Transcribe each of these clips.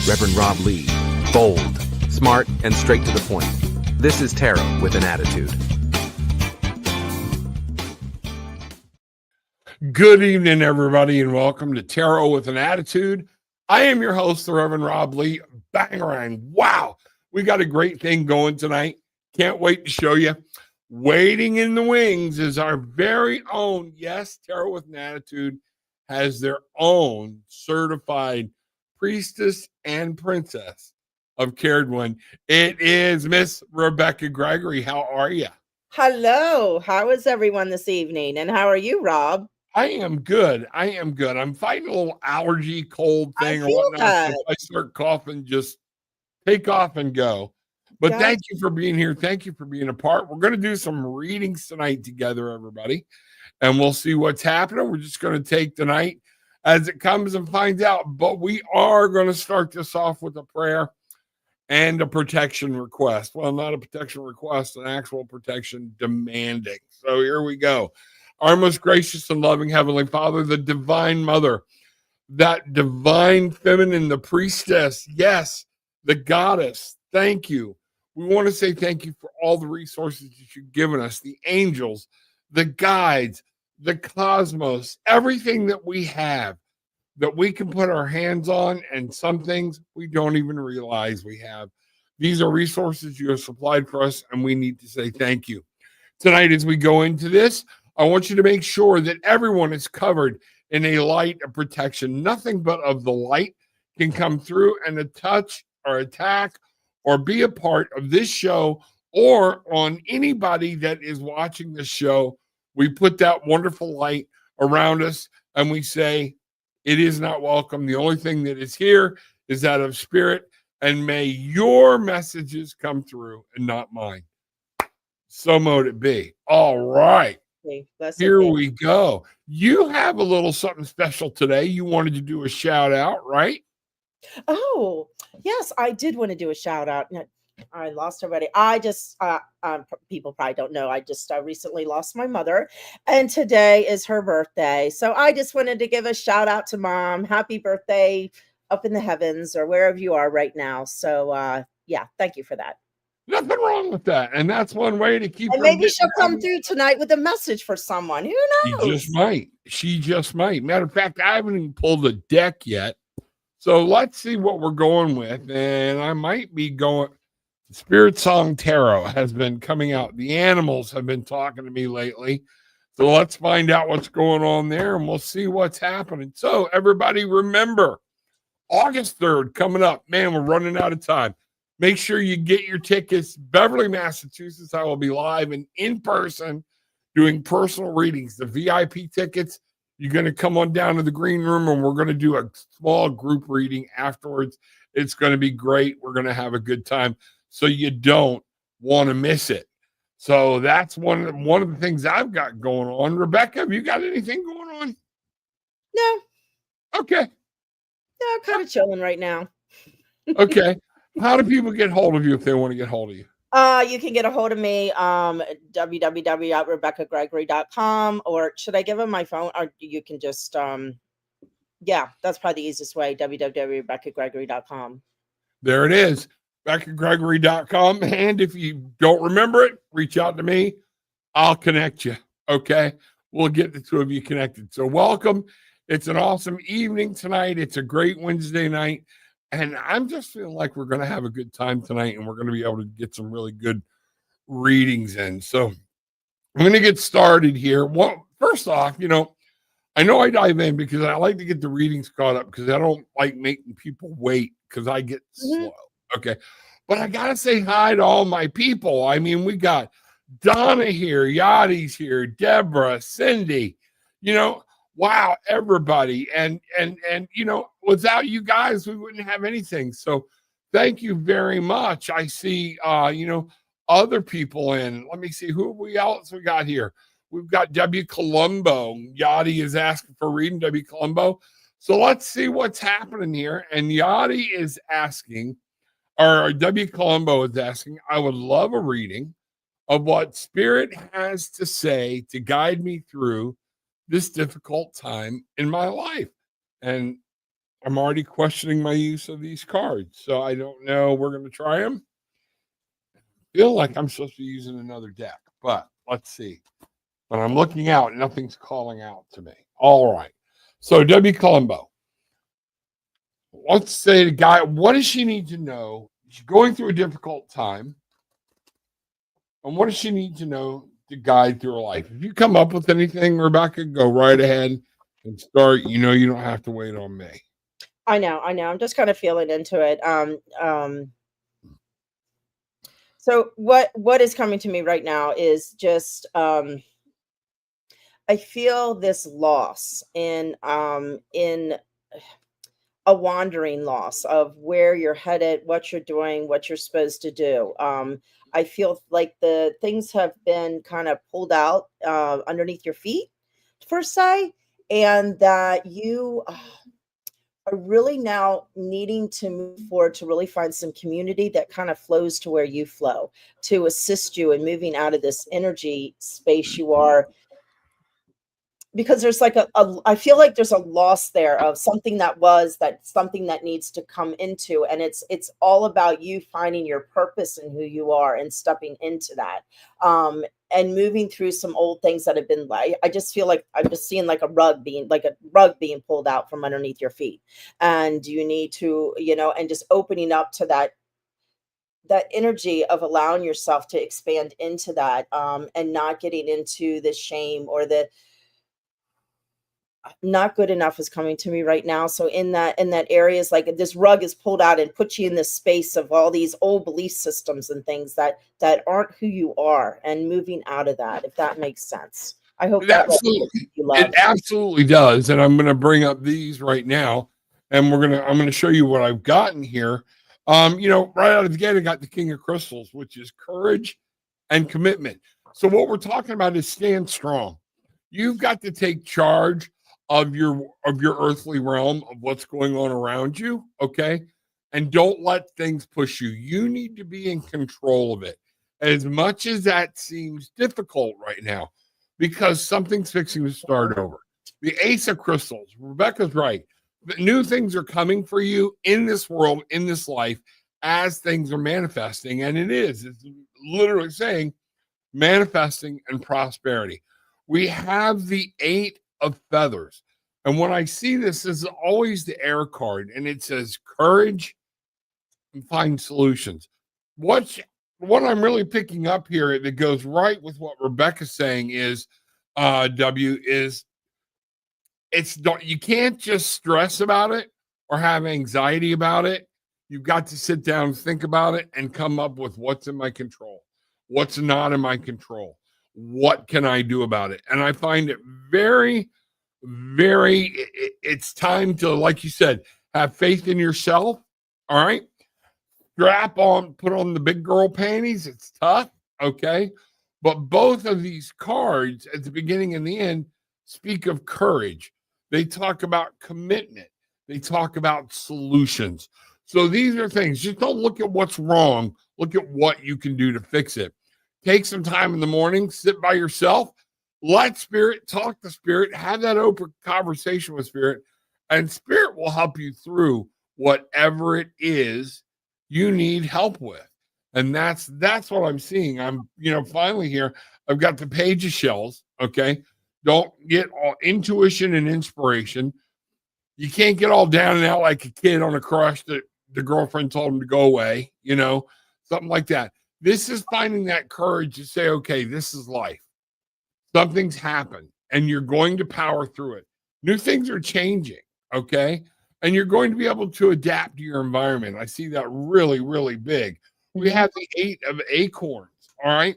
Reverend Rob Lee. Bold, smart, and straight to the point. This is Tarot with an Attitude. Good evening, everybody, and welcome to Tarot with an Attitude. I am your host, the Reverend Rob Lee. Bangarang. Wow, we got a great thing going tonight. Can't wait to show you. Waiting in the wings is our very own, yes, Tarot with an Attitude has their own certified priestess and princess of Cared One. It is Miss Rebecka Gregory. How are you? Hello. How is everyone this evening? And how are you, Rob? I am good. I'm fighting a little allergy, cold thing or feel whatnot. So that. if I start coughing, just take off and go. But Gotcha. thank you for being here. Thank you for being a part. We're going to do some readings tonight together, everybody, and we'll see what's happening. We're just going to take the night as it comes and find out. But we are going to start this off with a prayer and a protection request. Well, not a protection request, an actual protection demanding. So here we go. Our most gracious and loving Heavenly Father, the Divine Mother, that divine feminine, the priestess, yes, the goddess, thank you. We want to say thank you for all the resources that you've given us, the angels, the guides, the cosmos, everything that we have that we can put our hands on, and some things we don't even realize we have. These are resources you have supplied for us, and we need to say thank you. Tonight, as we go into this, I want you to make sure that everyone is covered in a light of protection. Nothing but of the light can come through and touch or attack or be a part of this show or on anybody that is watching the show. We put that wonderful light around us and we say, it is not welcome. The only thing that is here is that of spirit, and may your messages come through and not mine. So mote it be. All right. Here we go. You have a little something special today. You wanted to do a shout out, right? Oh, yes, I did want to do a shout out. I lost already. I just, people probably don't know. I just recently lost my mother, and today is her birthday. So I just wanted to give a shout out to Mom. Happy birthday up in the heavens or wherever you are right now. So, yeah, thank you for that. Nothing wrong with that. And that's one way to keep and maybe she'll come through tonight with a message for someone. Who knows? She just might. Matter of fact, I haven't even pulled the deck yet. So let's see what we're going with. And I might be going. Spirit Song Tarot has been coming out. The animals have been talking to me lately. So let's find out what's going on there and we'll see what's happening. So everybody remember, August 3rd coming up. Man, we're running out of time. Make sure you get your tickets. Beverly, Massachusetts. I will be live and in person doing personal readings. The VIP tickets, you're going to come on down to the green room and we're going to do a small group reading afterwards. It's going to be great. We're going to have a good time. So you don't want to miss it. So that's one of the things I've got going on. Rebecka, have you got anything going on? No. Okay. No, I'm kind of chilling right now. Okay. How do people get hold of you if they want to get hold of you? You can get a hold of me, www.RebeckaGregory.com, or should I give them my phone? Or you can just, yeah, that's probably the easiest way, www.RebeckaGregory.com. There it is, RebeckaGregory.com. And if you don't remember it, reach out to me. I'll connect you, okay? We'll get the two of you connected. So welcome. It's an awesome evening tonight. It's a great Wednesday night. And I'm just feeling like we're going to have a good time tonight and we're going to be able to get some really good readings in. So I'm going to get started here. Well, first off, I know I dive in because I like to get the readings caught up because I don't like making people wait because I get slow. Okay. But I got to say hi to all my people. I mean, we got Donna here, Yadi's here, Deborah, Cindy, wow, everybody. And without you guys, we wouldn't have anything. So thank you very much. I see, other people in. Let me see who else we got here. We've got W. Colombo. Yadi is asking for reading, W. Colombo. So let's see what's happening here. And Yadi is asking, or W. Colombo is asking, I would love a reading of what Spirit has to say to guide me through this difficult time in my life. And I'm already questioning my use of these cards. So I don't know. We're going to try them. Feel like I'm supposed to be using another deck, but let's see. When I'm looking out, nothing's calling out to me. All right. So W. Colombo, let's say the guy, what does she need to know? She's going through a difficult time. And what does she need to know to guide through her life? If you come up with anything, Rebecca, go right ahead and start. You know, you don't have to wait on me. I know. I'm just kind of feeling into it. So what is coming to me right now is just I feel this loss in a wandering loss of where you're headed, what you're doing, what you're supposed to do. I feel like the things have been kind of pulled out underneath your feet, per se, and that you are really now needing to move forward to really find some community that kind of flows to where you flow to assist you in moving out of this energy space you are, because there's like I feel like there's a loss there of something something that needs to come into, and it's all about you finding your purpose and who you are and stepping into that, and moving through some old things that have been, like, I just feel like I'm just seeing like a rug being pulled out from underneath your feet, and you need to, and just opening up to that energy of allowing yourself to expand into that, and not getting into the shame or the not good enough is coming to me right now. So in that area is like this rug is pulled out and put you in this space of all these old belief systems and things that aren't who you are, and moving out of that, if that makes sense. I hope that It absolutely does. And I'm going to bring up these right now, and I'm going to show you what I've gotten here. Right out of the gate, I got the King of Crystals, which is courage and commitment. So what we're talking about is stand strong. You've got to take charge of your earthly realm, of what's going on around you, okay? And don't let things push you. You need to be in control of it, as much as that seems difficult right now, because something's fixing to start over. The Ace of Crystals, Rebecca's right. The new things are coming for you in this world, in this life, as things are manifesting. And it's literally saying manifesting and prosperity. We have the Eight of Feathers. And when I see this is always the air card, and it says courage and find solutions. What I'm really picking up here that goes right with what Rebecca's saying is, W, is you can't just stress about it or have anxiety about it. You've got to sit down, think about it, and come up with what's in my control, what's not in my control. What can I do about it? And I find it very, very, it's time to, like you said, have faith in yourself. All right. Put on the big girl panties. It's tough. Okay. But both of these cards at the beginning and the end speak of courage. They talk about commitment. They talk about solutions. So these are things. Just don't look at what's wrong. Look at what you can do to fix it. Take some time in the morning, sit by yourself, let Spirit talk to Spirit, have that open conversation with Spirit, and Spirit will help you through whatever it is you need help with. And that's what I'm seeing. I'm, finally here, I've got the Page of Shells. Okay. Don't get all intuition and inspiration. You can't get all down and out like a kid on a crush that the girlfriend told him to go away, something like that. This is finding that courage to say, okay, this is life. Something's happened, and you're going to power through it. New things are changing, okay? And you're going to be able to adapt to your environment. I see that really, really big. We have the Eight of Acorns, all right?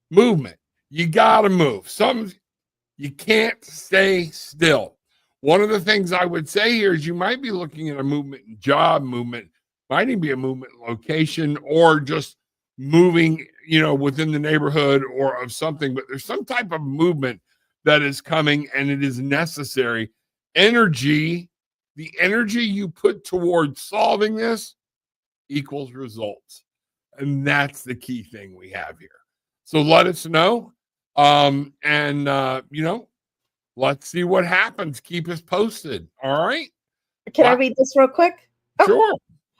Movement. You got to move. You can't stay still. One of the things I would say here is you might be looking at a movement in job, movement, might even be a movement in location, or just moving, within the neighborhood or of something, but there's some type of movement that is coming, and it is necessary. The energy you put towards solving this equals results. And that's the key thing we have here. So let us know. Let's see what happens. Keep us posted. All right. Can I Wow. read this real quick? Oh, Sure.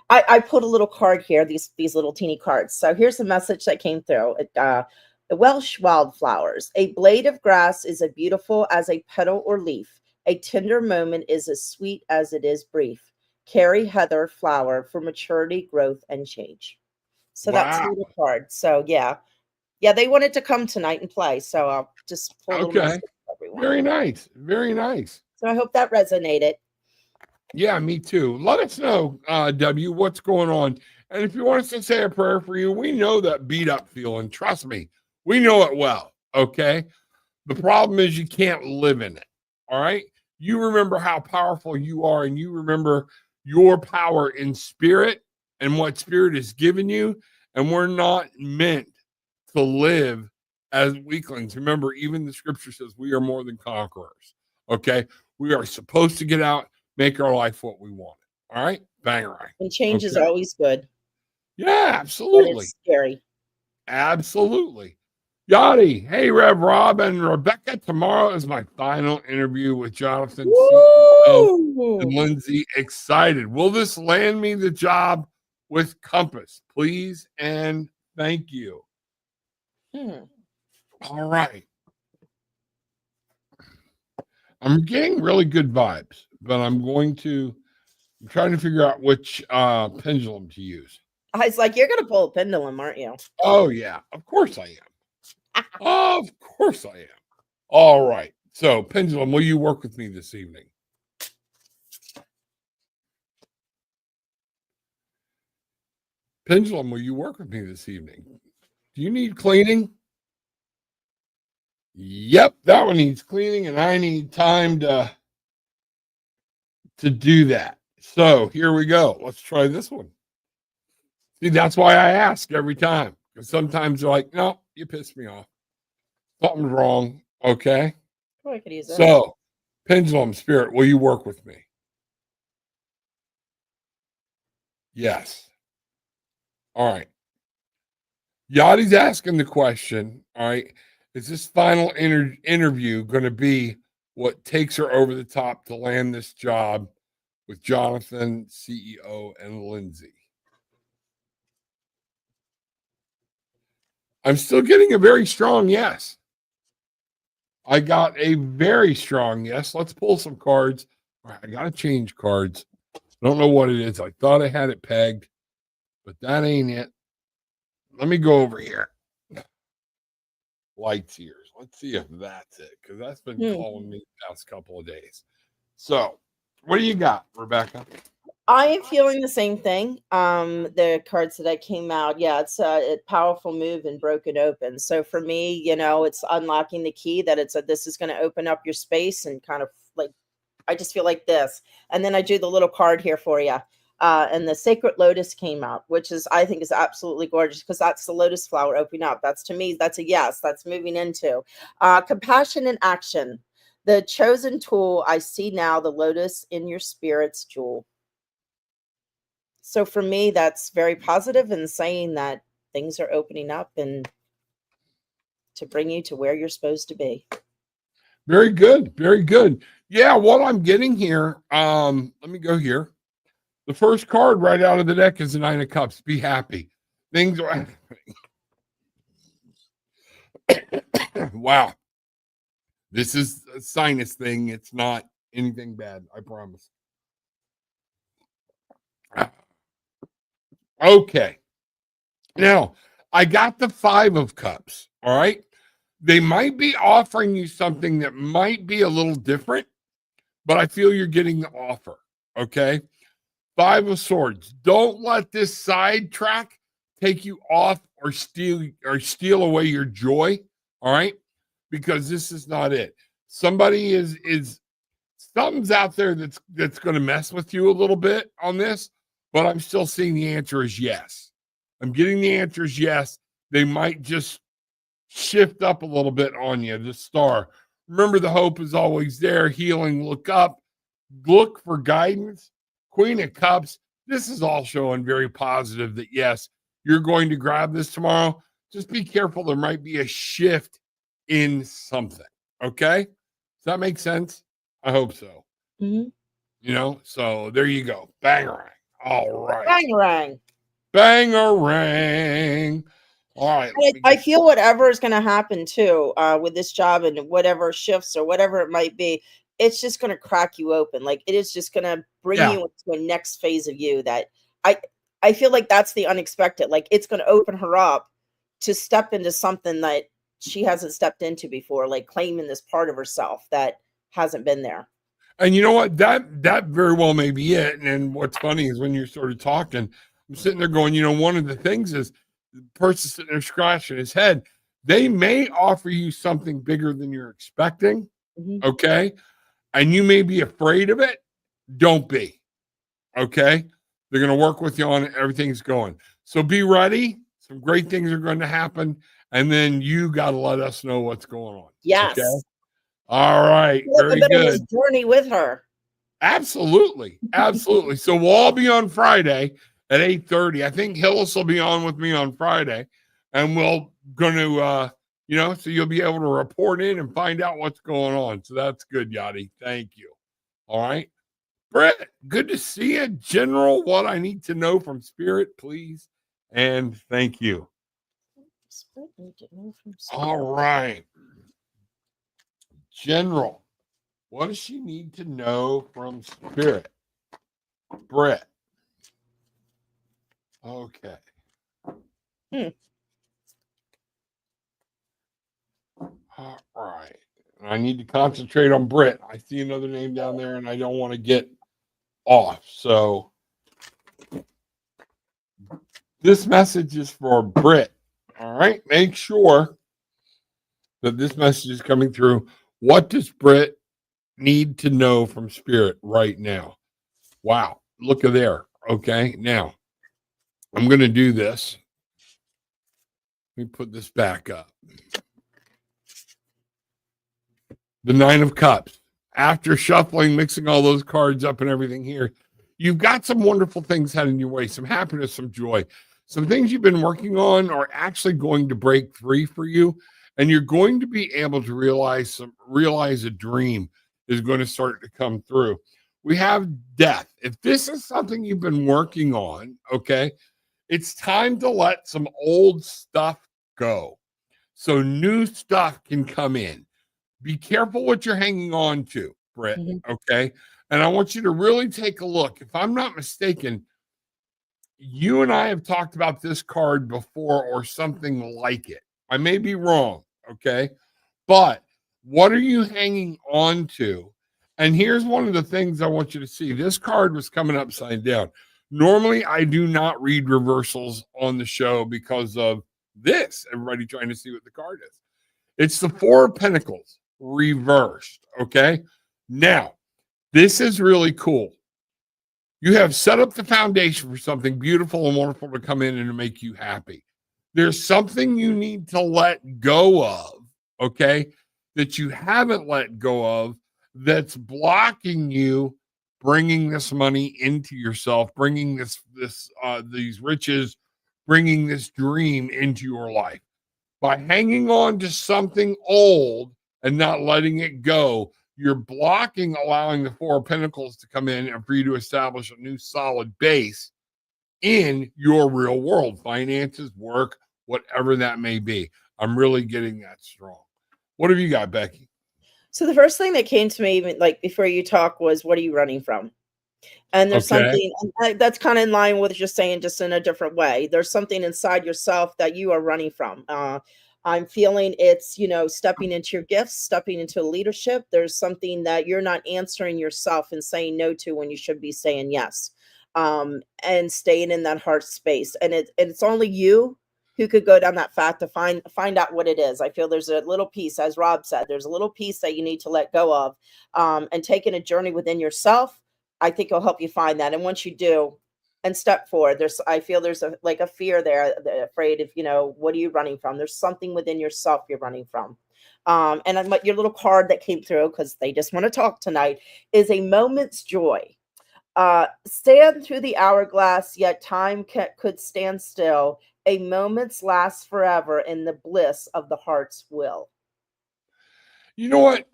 I put a little card here, these little teeny cards. So here's the message that came through. The Welsh wildflowers. A blade of grass is as beautiful as a petal or leaf. A tender moment is as sweet as it is brief. Carry heather flower for maturity, growth, and change. So that's the Wow. little card. So yeah. Yeah, they wanted to come tonight and play. So I'll just pull a little Okay. message for everyone. Very nice. Very nice. So I hope that resonated. Yeah, me too. Let us know, W, what's going on. And if you want us to say a prayer for you, we know that beat up feeling. Trust me, we know it well. Okay. The problem is you can't live in it. All right. You remember how powerful you are, and you remember your power in spirit and what spirit has given you. And we're not meant to live as weaklings. Remember, even the scripture says we are more than conquerors. Okay. We are supposed to get out, make our life what we want. All right. Bang right. And change is Okay. always good, Yeah, but absolutely. it's scary. Absolutely. Yachty, hey, Rev Rob and Rebecca. Tomorrow is my final interview with Jonathan, CEO, and Woo! Lindsay. Excited. Will this land me the job with Compass? Please and thank you. Hmm. All right. I'm getting really good vibes, but I'm trying to figure out which pendulum to use. I was like, you're gonna pull a pendulum, aren't you? Oh, yeah. Of course I am. Of course I am. All right. So, pendulum, will you work with me this evening? Pendulum, will you work with me this evening? Do you need cleaning? Yep, that one needs cleaning, and I need time to do that. So here we go. Let's try this one. See, that's why I ask every time. Because sometimes they're like, no, you pissed me off. Something's wrong. Okay. Oh, I could use this. So, pendulum spirit, will you work with me? Yes. All right. Yachty's asking the question. All right. Is this final interview going to be what takes her over the top to land this job with Jonathan, CEO, and Lindsay? I'm still getting a very strong yes. I got a very strong yes. Let's pull some cards. All right, I got to change cards. I don't know what it is. I thought I had it pegged, but that ain't it. Let me go over here. Lights years. Let's see if that's it, because that's been calling me the past couple of days. So, what do you got, Rebecca? I am feeling the same thing. The cards that came out, yeah, it's a powerful move and broken open. So for me, it's unlocking the key that this is going to open up your space and kind of like, I just feel like this. And then I drew the little card here for you. And the sacred lotus came out, which I think is absolutely gorgeous because that's the lotus flower opening up. That's, to me, that's a yes. That's moving into compassion and action. The chosen tool I see now, the lotus in your spirit's jewel. So for me, that's very positive and saying that things are opening up and to bring you to where you're supposed to be. Very good. Very good. Yeah, what I'm getting here, let me go here. The first card right out of the deck is the Nine of Cups. Be happy. Things are wow. This is a sinus thing. It's not anything bad, I promise. Okay. Now, I got the Five of Cups. All right. They might be offering you something that might be a little different, but I feel you're getting the offer. Okay. Five of Swords. Don't let this sidetrack take you off or steal away your joy. All right. Because this is not it. Somebody is something's out there that's going to mess with you a little bit on this, but I'm still seeing the answer is yes. I'm getting the answer is yes. They might just shift up a little bit on you, the star. Remember, the hope is always there. Healing, look up, look for guidance. Queen of Cups. This is all showing very positive that yes, you're going to grab this tomorrow. Just be careful. There might be a shift in something. Okay. Does that make sense? I hope so. Mm-hmm. So there you go. Bangarang. All right. Bangarang. Bangarang. All right. I feel whatever is going to happen too with this job and whatever shifts or whatever it might be, it's just going to crack you open. Like it is just going to bring you into a next phase of you that I I feel like that's the unexpected. Like it's going to open her up to step into something that she hasn't stepped into before, like claiming this part of herself that hasn't been there. And you know what? That very well may be it. And what's funny is when you're sort of talking, I'm sitting there going, one of the things is the person sitting there scratching his head. They may offer you something bigger than you're expecting. Mhm. Okay. And you may be afraid of it. Don't be. Okay. They're going to work with you on it. Everything's going. So be ready. Some great things are going to happen. And then you got to let us know what's going on. Yes. Okay? All right. Very I've been on good. this journey with her. Absolutely. Absolutely. So we'll all be on Friday at 8:30. I think Hillis will be on with me on Friday. And we'll going to so you'll be able to report in and find out what's going on. So that's good, Yachty. Thank you. All right. Brett, good to see you. General, what I need to know from Spirit, please. And thank you. All right. General, what does she need to know from Spirit? Brett. Okay. All right. I need to concentrate on Britt. I see another name down there and I don't want to get off. So this message is for Britt. All right. Make sure that this message is coming through. What does Britt need to know from Spirit right now? Wow. Look at there. Okay. Now I'm going to do this. Let me put this back up. The Nine of Cups. After shuffling, mixing all those cards up and everything here, you've got some wonderful things heading your way, some happiness, some joy. Some things you've been working on are actually going to break free for you, and you're going to be able to realize a dream is going to start to come through. We have death. If this is something you've been working on, okay, it's time to let some old stuff go so new stuff can come in. Be careful what you're hanging on to, Britt. Okay. And I want you to really take a look. If I'm not mistaken, you and I have talked about this card before or something like it. I may be wrong. Okay. But what are you hanging on to? And here's one of the things I want you to see. This card was coming upside down. Normally, I do not read reversals on the show because of this. Everybody trying to see what the card is. It's the Four of Pentacles reversed. Okay. Now, this is really cool. You have set up the foundation for something beautiful and wonderful to come in and to make you happy. There's something you need to let go of, okay, that you haven't let go of that's blocking you bringing this money into yourself, bringing these riches, bringing this dream into your life. By hanging on to something old and not letting it go, you're blocking allowing the Four of Pentacles to come in and for you to establish a new solid base in your real world, finances, work, whatever that may be. I'm really getting that strong. What have you got, Becky? So the first thing that came to me, even like before you talk, was what are you running from? And there's something that's kind of in line with just saying, just in a different way. There's something inside yourself that you are running from. I'm feeling it's, stepping into your gifts, stepping into leadership. There's something that you're not answering yourself and saying no to when you should be saying yes, and staying in that heart space. And it's only you who could go down that path to find out what it is. I feel there's a little piece, as Rob said, there's a little piece that you need to let go of, and taking a journey within yourself. I think it'll help you find that. And once you do and step forward, I feel there's a fear there, afraid of, what are you running from? There's something within yourself you're running from. And your little card that came through, because they just want to talk tonight, is a moment's joy. Stand through the hourglass, yet time could stand still. A moment's lasts forever in the bliss of the heart's will. You know what?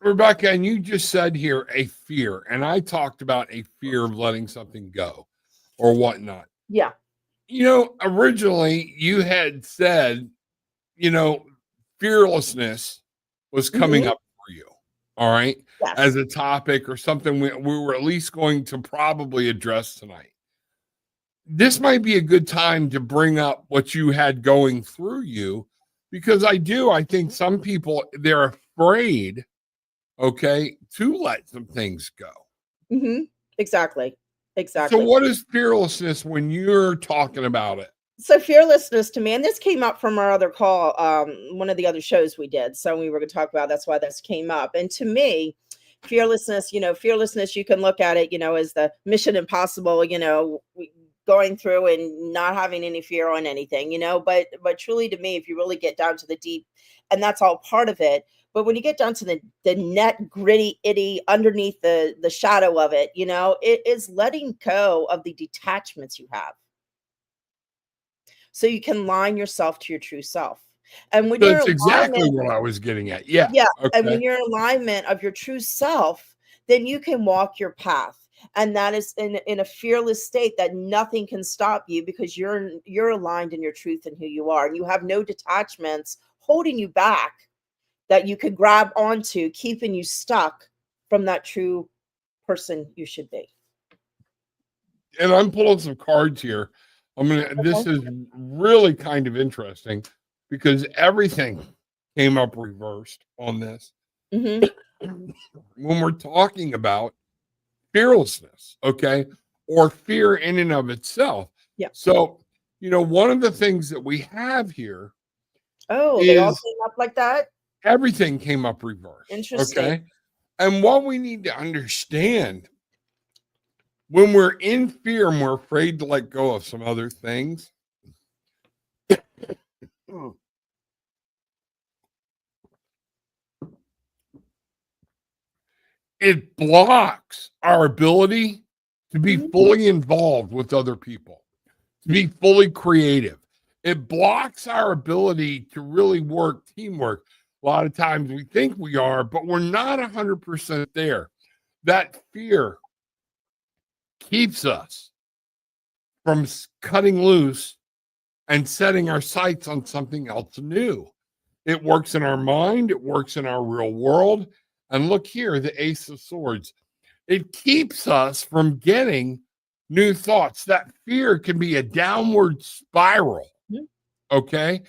Rebecca, and you just said here a fear, and I talked about a fear of letting something go or whatnot. Yeah. Originally you had said, you know, fearlessness was coming Mhm. up for you. All right. As Yes. a topic or something we were at least going to probably address tonight. This might be a good time to bring up what you had going through you because I think some people, they're afraid, okay, to let some things go. Mhm. Exactly. So, Exactly. what is fearlessness when you're talking about it? So fearlessness to me, and this came up from our other call, one of the other shows we did. So we were going to talk about that's why this came up. And to me, fearlessness, fearlessness, you can look at it, as the mission impossible, going through and not having any fear on anything, but truly to me, if you really get down to the deep, and that's all part of it. But when you get down to the net gritty itty underneath the shadow of it, it is letting go of the detachments you have so you can line yourself to your true self. And when you're That's in exactly alignment, what I was getting at. Yeah. yeah, and Okay. when you're in alignment of your true self, then you can walk your path. And that is in a fearless state that nothing can stop you because you're aligned in your truth and who you are. And you have no detachments holding you back that you could grab onto, keeping you stuck from that true person you should be. And I'm pulling some cards here. This Okay. is really kind of interesting because everything came up reversed on this. Hmm. When we're talking about fearlessness, okay, or fear in and of itself. Yeah. So, one of the things that we have here Oh, they all is came up like that? everything came up reversed, Interesting. okay? And what we need to understand when we're in fear and we're afraid to let go of some other things, it blocks our ability to be Mhm. fully involved with other people, to be fully creative. It blocks our ability to really work teamwork. A lot of times we think we are, but we're not 100% there. That fear keeps us from cutting loose and setting our sights on something else new. It works in our mind, it works in our real world. And look here, the Ace of Swords. It keeps us from getting new thoughts. That fear can be a downward spiral. Mhm. Okay.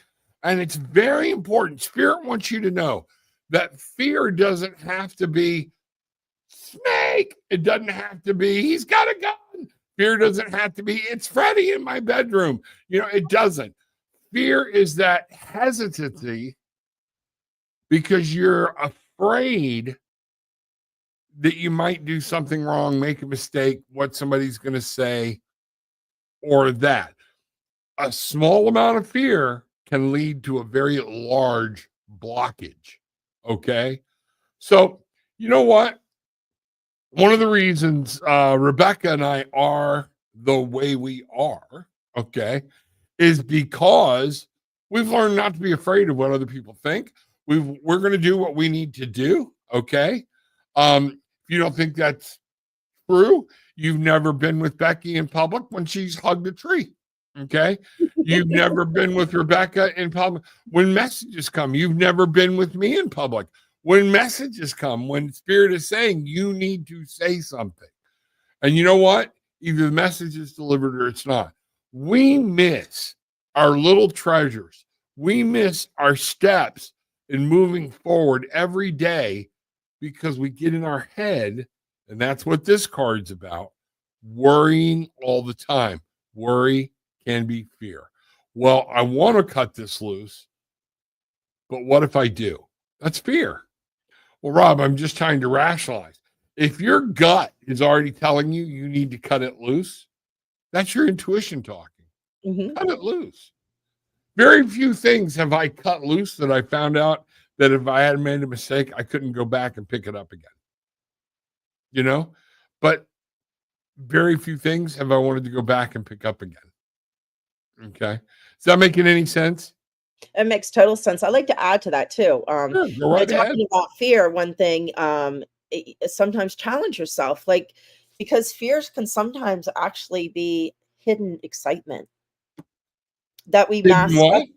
And it's very important. Spirit wants you to know that fear doesn't have to be snake. It doesn't have to be, he's got a gun. Fear doesn't have to be, it's Freddy in my bedroom. It doesn't. Fear is that hesitancy because you're afraid that you might do something wrong, make a mistake, what somebody's going to say, or that. A small amount of fear can lead to a very large blockage. Okay. So, you know what? One of the reasons Rebecca and I are the way we are, okay, is because we've learned not to be afraid of what other people think. We're going to do what we need to do. Okay. If you don't think that's true, you've never been with Becky in public when she's hugged a tree. Okay. You've never been with Rebecca in public when messages come. You've never been with me in public when messages come, when Spirit is saying you need to say something. And you know what? Either the message is delivered or it's not. We miss our little treasures. We miss our steps in moving forward every day because we get in our head, and that's what this card's about, worrying all the time. Worry can be fear. Well, I want to cut this loose, but what if I do? That's fear. Well, Rob, I'm just trying to rationalize. If your gut is already telling you you need to cut it loose, that's your intuition talking. Mhm. Cut it loose. Very few things have I cut loose that I found out that if I had made a mistake, I couldn't go back and pick it up again. You know, but very few things have I wanted to go back and pick up again. Okay. Is that making any sense? It makes total sense. I like to add to that too. Sure, go right ahead. Talking about fear, one thing, sometimes challenge yourself, like, because fears can sometimes actually be hidden excitement that we Did you mask up, what?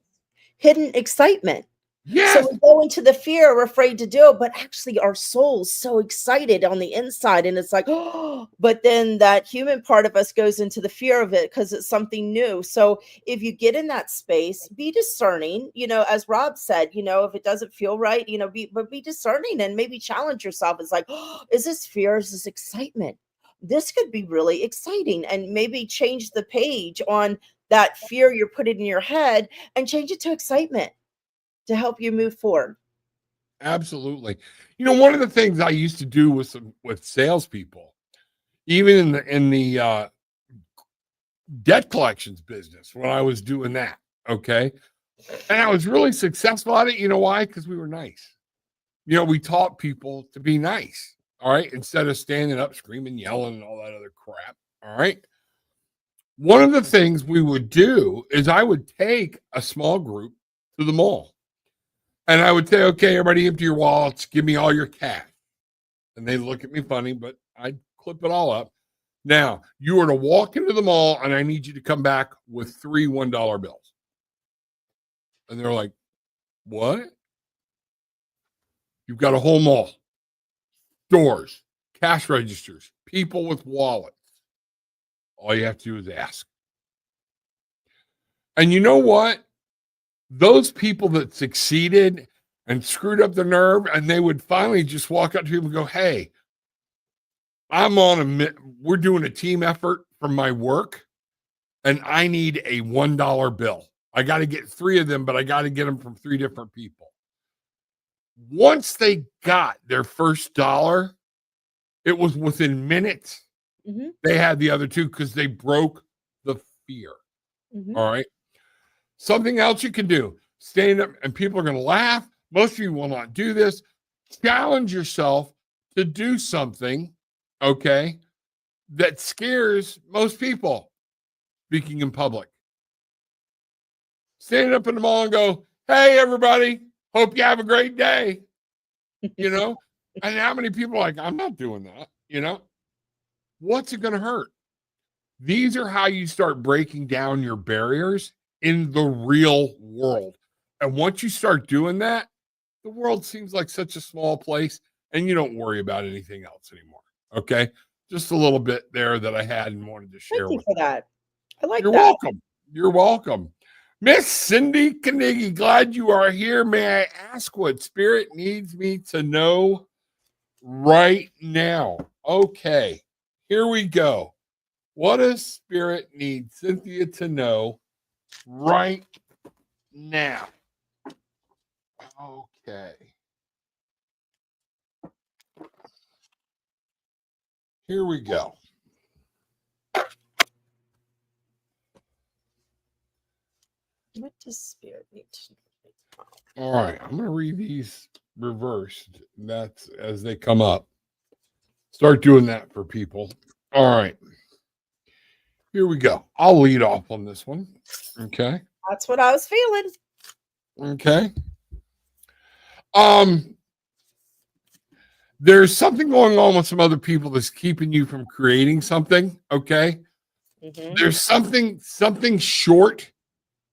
hidden excitement. So Yes, we go into the fear, we're afraid to do it, but actually our soul's so excited on the inside. And it's like, oh, but then that human part of us goes into the fear of it because it's something new. So if you get in that space, be discerning, as Rob said, if it doesn't feel right, be discerning and maybe challenge yourself. It's like, oh, is this fear? Is this excitement? This could be really exciting, and maybe change the page on that fear you're putting in your head and change it to excitement to help you move forward. absolutely. One of the things I used to do with salespeople, even in the debt collections business, when I was doing that, okay, and I was really successful at it. You know why? Because we were nice. We taught people to be nice. All right, instead of standing up, screaming, yelling, and all that other crap. All right. One of the things we would do is I would take a small group to the mall. And I would say, okay, everybody empty your wallets, give me all your cash. And they look at me funny, but I'd clip it all up. Now, you are to walk into the mall and I need you to come back with 3 $1 bills. And they're like, what? You've got a whole mall, doors, cash registers, people with wallets. All you have to do is ask. And you know what? Those people that succeeded and screwed up the nerve, and they would finally just walk up to people and go, hey, we're doing a team effort from my work, and I need a $1 bill. I got to get 3 of them, but I got to get them from 3 different people. Once they got their first dollar, it was within minutes. Mm-hmm. They had the other 2 because they broke the fear. Mm-hmm. All right. Something else you can do, stand up, and people are going to laugh. Most of you will not do this. Challenge yourself to do something, okay, that scares most people speaking in public. Stand up in the mall and go, hey, everybody, hope you have a great day. And how many people are like, I'm not doing that, What's it going to hurt? These are how you start breaking down your barriers in the real world. And once you start doing that, the world seems like such a small place and you don't worry about anything else anymore. Okay. Just a little bit there that I had and wanted to share Thank you with for you. that. I like You're that. welcome. You're welcome. Miss Cindy Carnegie, glad you are here. May I ask what Spirit needs me to know right now? Okay. Here we go. What does Spirit need Cynthia to know right now? Okay. Here we go. What does Spirit need to know? All right. I'm going to read these reversed. That's as they come up. Start doing that for people. All right. Here we go. I'll lead off on this one. Okay. That's what I was feeling. Okay. There's something going on with some other people that's keeping you from creating something. Okay. Mm-hmm. There's something short,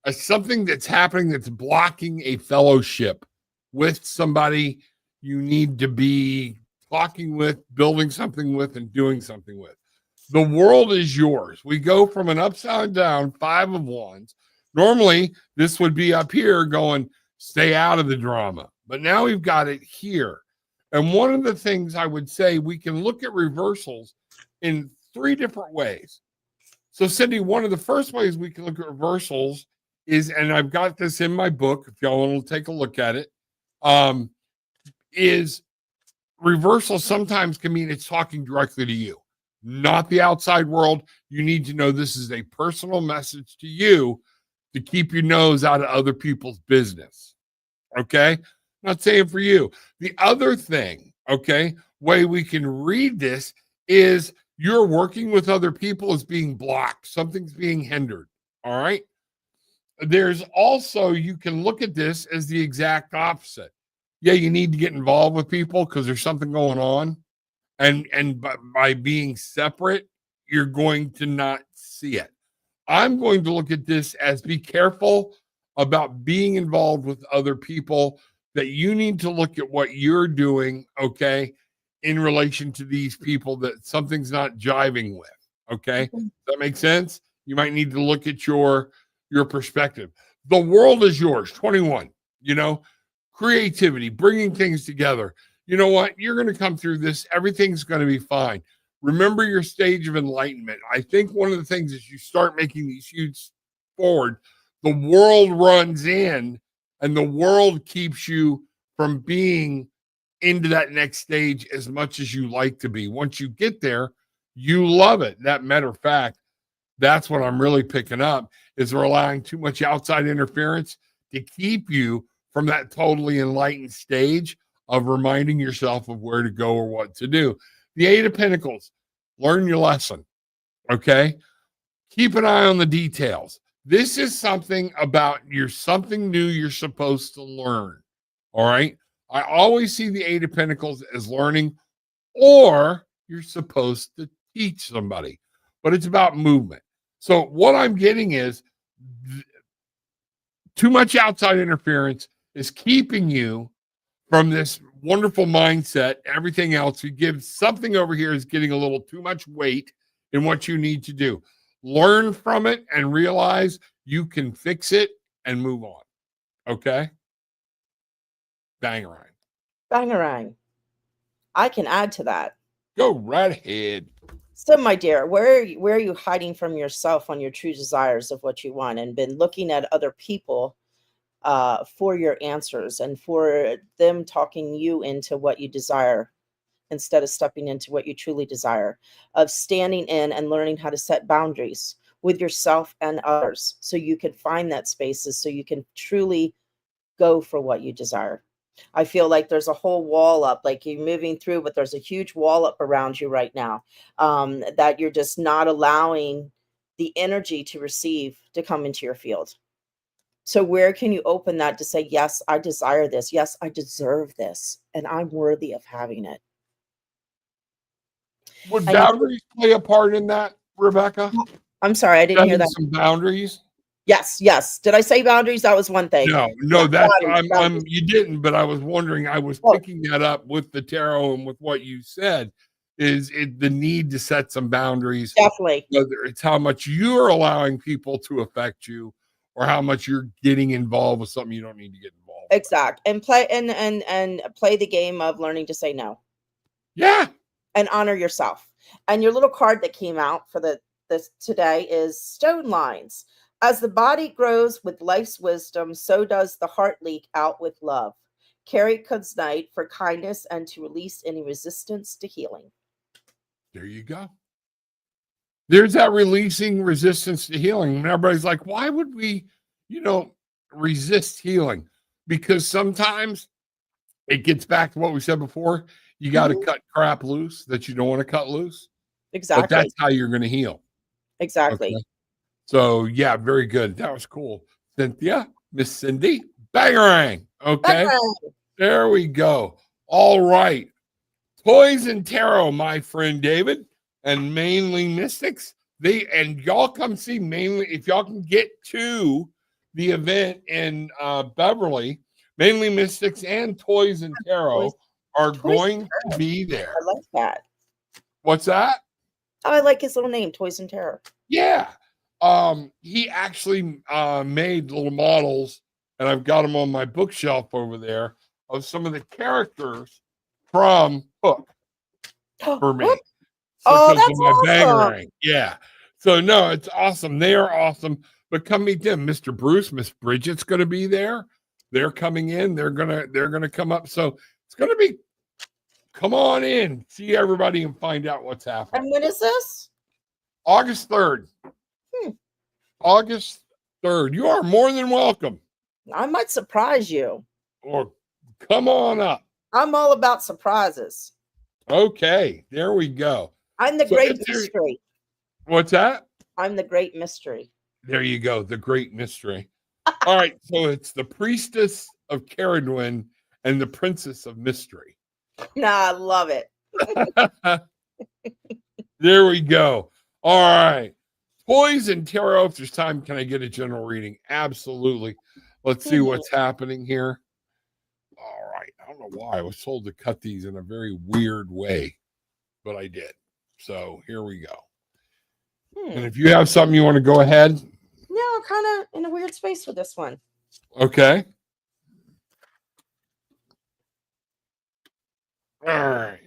something that's happening that's blocking a fellowship with somebody you need to be talking with, building something with, and doing something with. The world is yours. We go from an upside down 5 of wands. Normally, this would be up here going, stay out of the drama. But now we've got it here. And one of the things I would say, we can look at reversals in 3 different ways. So, Cindy, one of the first ways we can look at reversals is, and I've got this in my book, if y'all want to take a look at it, is reversal sometimes can mean it's talking directly to you, not the outside world. You need to know this is a personal message to you to keep your nose out of other people's business. Okay? Not saying for you. The other thing, okay, way we can read this is you're working with other people is being blocked. Something's being hindered. All right? there's also, you can look at this as the exact opposite. Yeah, you need to get involved with people because there's something going on. And by being separate, you're going to not see it. I'm going to look at this as be careful about being involved with other people, that you need to look at what you're doing, okay, in relation to these people that something's not jiving with. Okay. Does that make sense? You might need to look at your perspective. The world is yours. 21, creativity, bringing things together. You know what? You're going to come through this. Everything's going to be fine. Remember your stage of enlightenment. I think one of the things is you start making these huge forward, the world runs in and the world keeps you from being into that next stage as much as you like to be. Once you get there, you love it. That matter of fact, that's what I'm really picking up, is we're allowing too much outside interference to keep you from that totally enlightened stage of reminding yourself of where to go or what to do. The Eight of Pentacles, learn your lesson. Okay. Keep an eye on the details. This is something about something new you're supposed to learn. All right. I always see the Eight of Pentacles as learning, or you're supposed to teach somebody, but it's about movement. So what I'm getting is too much outside interference is keeping you from this wonderful mindset. Everything else you give, something over here is getting a little too much weight in what you need to do. Learn from it and realize you can fix it and move on. Okay. Bangarang. Bangarang. I can add to that. Go right ahead. So, my dear, where are you hiding from yourself on your true desires of what you want, and been looking at other people for your answers and for them talking you into what you desire, instead of stepping into what you truly desire, of standing in and learning how to set boundaries with yourself and others, so you can find that spaces so you can truly go for what you desire. I feel like there's a whole wall up, like you're moving through, but there's a huge wall up around you right now, that you're just not allowing the energy to receive to come into your field. So where can you open that to say, yes, I desire this. Yes, I deserve this. And I'm worthy of having it. Would boundaries play a part in that, Rebecca? I'm sorry, I didn't hear that. Some boundaries. Yes, yes. Did I say boundaries? That was one thing. No, Yeah, that's boundaries. you didn't, but I was wondering, I was picking that up with the tarot and with what you said, is it the need to set some boundaries. Definitely. Whether it's how much you're allowing people to affect you or how much you're getting involved with something you don't need to get involved with. Exact. And play and play the game of learning to say no. Yeah. And honor yourself. And your little card that came out for this today is Stone Lines. As the body grows with life's wisdom, so does the heart leak out with love. Carry comes night for kindness and to release any resistance to healing. There you go. There's that releasing resistance to healing. And everybody's like, why would we, resist healing? Because sometimes it gets back to what we said before. You got to cut crap loose that you don't want to cut loose. Exactly. But that's how you're going to heal. Exactly. Okay? So, yeah, very good. That was cool. Cynthia, Miss Cindy, bangarang. Okay. Bangarang. There we go. All right. Toys and Tarot, my friend David, and Mainly Mystics. Y'all come see Mainly, if y'all can get to the event in Beverly, Mainly Mystics and Toys and Tarot are going to be there. I like that. What's that? Oh, I like his little name, Toys and Tarot. Yeah. He actually made little models, and I've got them on my bookshelf over there, of some of the characters from Hook for me. Oh, that's awesome. Yeah. So no, it's awesome. They are awesome. But come meet them. Mr. Bruce, Miss Bridget's going to be there. They're coming in. They're gonna come up. So it's going to be. Come on in, see everybody, and find out what's happening. And when is this? August 3rd. August 3rd. You are more than welcome. I might surprise you. Or come on up. I'm all about surprises. Okay, there we go. I'm the great mystery. What's that? I'm the great mystery. There you go. The great mystery. All right, so it's the priestess of Caradwin and the princess of mystery. Nah, I love it. There we go. All right. Toys and tarot. If there's time, can I get a general reading? Absolutely. Let's see what's happening here. All right. I don't know why I was told to cut these in a very weird way, but I did. So here we go. And if you have something you want to go ahead. No, I'm kind of in a weird space with this one. Okay. All right.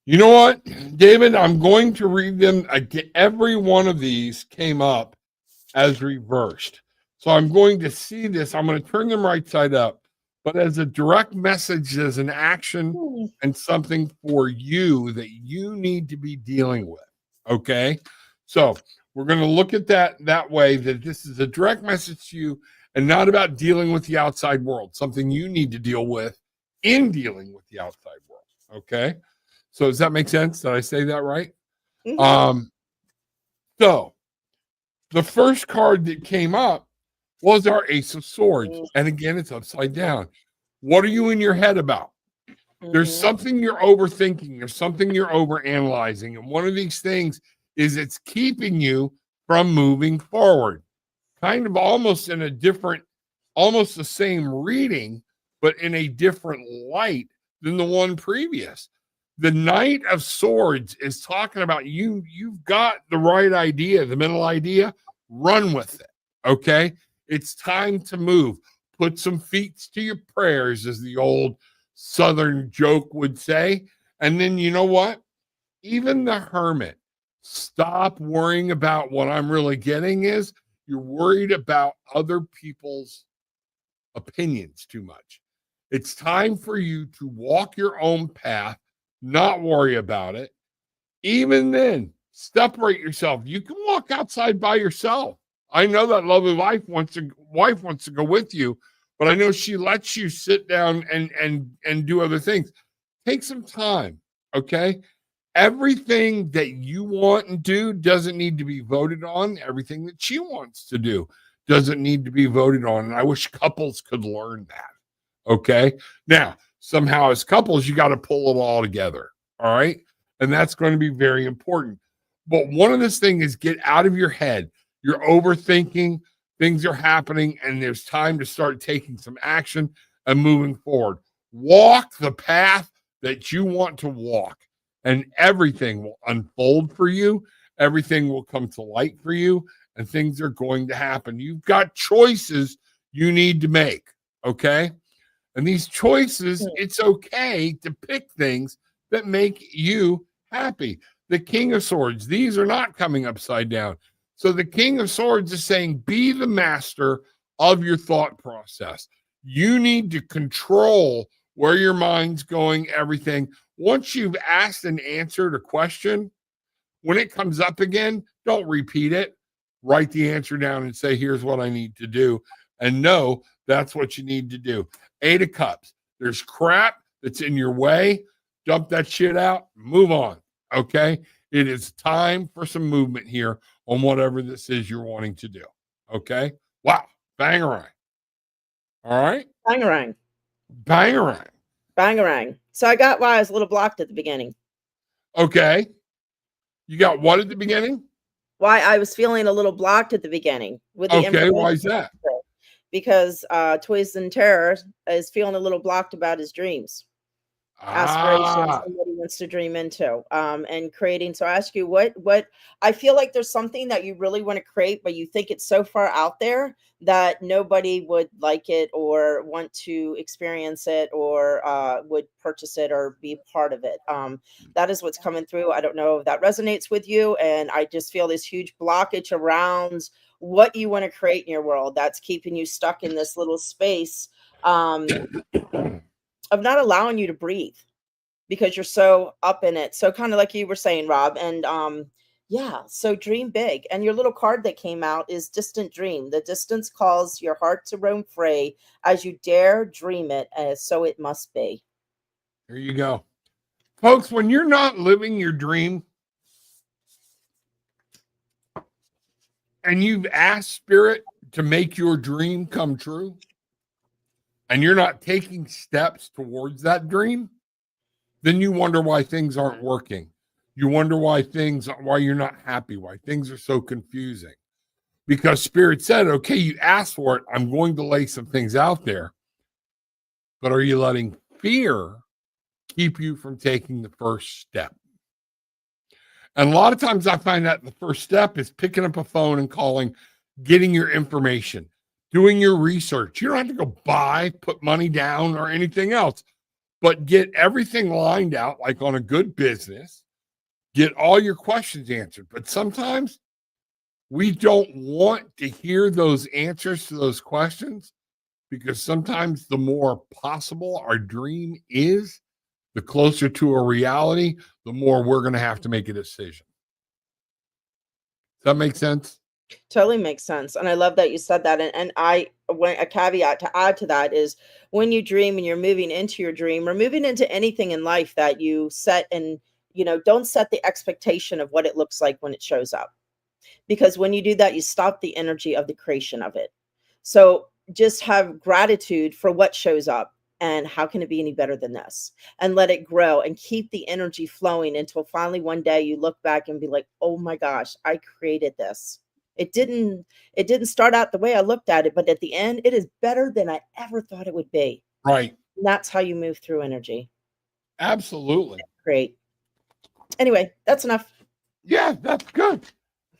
You know what, David? I'm going to read them again. Every one of these came up as reversed. So I'm going to see this. I'm going to turn them right side up. But as a direct message, as an action and something for you that you need to be dealing with. Okay. So we're going to look at that way, that this is a direct message to you and not about dealing with the outside world, something you need to deal with in dealing with the outside world. Okay. So does that make sense? Did I say that right? So the first card that came up was our Ace of Swords. And again, it's upside down. What are you in your head about? There's something you're overthinking. There's something you're overanalyzing. And one of these things is it's keeping you from moving forward. Kind of almost in a different, almost the same reading, but in a different light than the one previous. The Knight of Swords is talking about you've got the right idea, the mental idea, run with it. Okay. It's time to move. Put some feet to your prayers, as the old Southern joke would say. And then you know what? Even the Hermit, stop worrying about what I'm really getting is you're worried about other people's opinions too much. It's time for you to walk your own path, not worry about it. Even then, separate yourself. You can walk outside by yourself. I know that lovely wife wants to go with you, but I know she lets you sit down and do other things. Take some time, okay? Everything that you want and do doesn't need to be voted on. Everything that she wants to do doesn't need to be voted on. And I wish couples could learn that, okay? Now, somehow as couples, you got to pull it all together, all right? And that's going to be very important. But one of this thing is get out of your head. You're overthinking, things are happening, and there's time to start taking some action and moving forward. Walk the path that you want to walk, and everything will unfold for you. Everything will come to light for you, and things are going to happen. You've got choices you need to make, okay? And these choices, it's okay to pick things that make you happy. The King of Swords, these are not coming upside down. So the King of Swords is saying, be the master of your thought process. You need to control where your mind's going, everything. Once you've asked and answered a question, when it comes up again, don't repeat it. Write the answer down and say, here's what I need to do. And know that's what you need to do. 8 of Cups. There's crap that's in your way. Dump that shit out. Move on. Okay? It is time for some movement here on whatever this is you're wanting to do. Okay? Wow. Bangarang. All right? Bangarang. Bangarang. Bangarang. So I got why I was a little blocked at the beginning. Okay. You got what at the beginning? Why I was feeling a little blocked at the beginning with the Okay, why is that? Because Toys and Terror is feeling a little blocked about his dreams, aspirations, and what he wants to dream into, and creating. So I ask you, what I feel like there's something that you really want to create, but you think it's so far out there that nobody would like it or want to experience it or would purchase it or be part of it. That is what's coming through. I don't know if that resonates with you, and I just feel this huge blockage around what you want to create in your world that's keeping you stuck in this little space of not allowing you to breathe because you're so up in it. So kind of like you were saying, Rob, and yeah, so dream big. And your little card that came out is Distant Dream. The distance calls your heart to roam free as you dare dream it, as so it must be. There you go. Folks, when you're not living your dream and you've asked Spirit to make your dream come true, and you're not taking steps towards that dream, then you wonder why things aren't working. You wonder why you're not happy, why things are so confusing. Because Spirit said, okay, you asked for it. I'm going to lay some things out there. But are you letting fear keep you from taking the first step? And a lot of times I find that the first step is picking up a phone and calling, getting your information, doing your research. You don't have to go put money down or anything else, but get everything lined out like on a good business. Get all your questions answered. But sometimes we don't want to hear those answers to those questions, because sometimes the more possible our dream is, the closer to a reality, the more we're going to have to make a decision. Does that make sense? Totally makes sense. And I love that you said that. And a caveat to add to that is, when you dream and you're moving into your dream, or moving into anything in life that you set, and, don't set the expectation of what it looks like when it shows up. Because when you do that, you stop the energy of the creation of it. So just have gratitude for what shows up, and how can it be any better than this, and let it grow and keep the energy flowing until finally one day you look back and be like, oh my gosh, I created this. It didn't start out the way I looked at it, but at the end, it is better than I ever thought it would be. Right. And that's how you move through energy. Absolutely. Great. Anyway, that's enough. Yeah, that's good.